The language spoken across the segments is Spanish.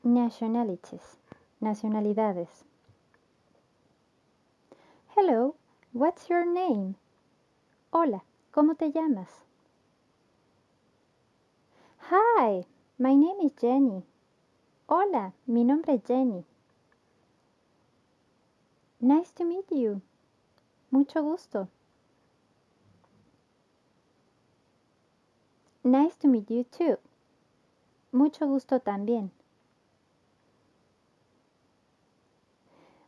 Nationalities, nacionalidades. Hello, what's your name? Hola, ¿cómo te llamas? Hi, my name is Jenny. Hola, mi nombre es Jenny. Nice to meet you. Mucho gusto. Nice to meet you too. Mucho gusto también.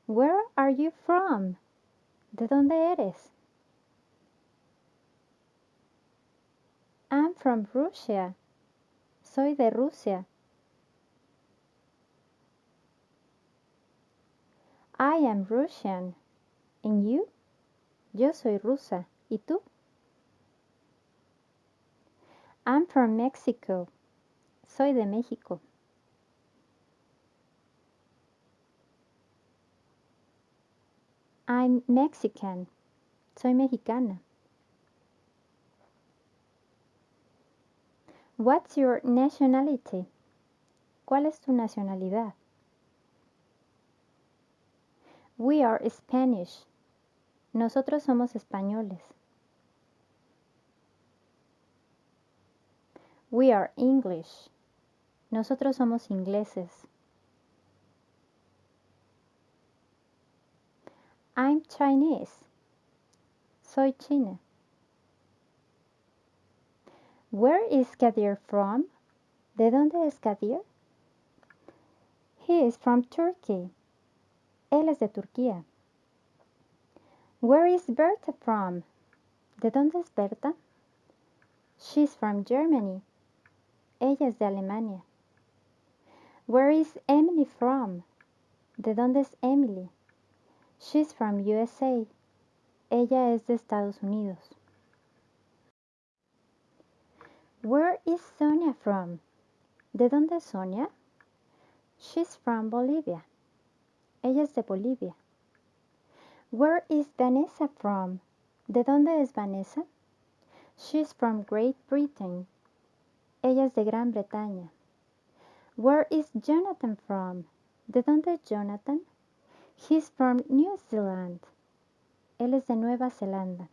Where are you from? ¿De dónde eres? I'm from Russia. Soy de Rusia. I am Russian. And you? Yo soy rusa. ¿Y tú? I'm from Mexico. Soy de México. I'm Mexican. Soy mexicana. What's your nationality? ¿Cuál es tu nacionalidad? We are Spanish. Nosotros somos españoles. We are English. Nosotros somos ingleses. I'm Chinese. Soy china. Where is Kadir from? ¿De dónde es Kadir? He is from Turkey. Él es de Turquía. Where is Berta from? ¿De dónde es Berta? She's from Germany. Ella es de Alemania. Where is Emily from? ¿De dónde es Emily? She's from USA. Ella es de Estados Unidos. Where is Sonia from? ¿De dónde es Sonia? She's from Bolivia. Ella es de Bolivia. Where is Vanessa from? ¿De dónde es Vanessa? She's from Great Britain. Ella es de Gran Bretaña. Where is Jonathan from? ¿De dónde es Jonathan? He's from New Zealand. Él es de Nueva Zelanda.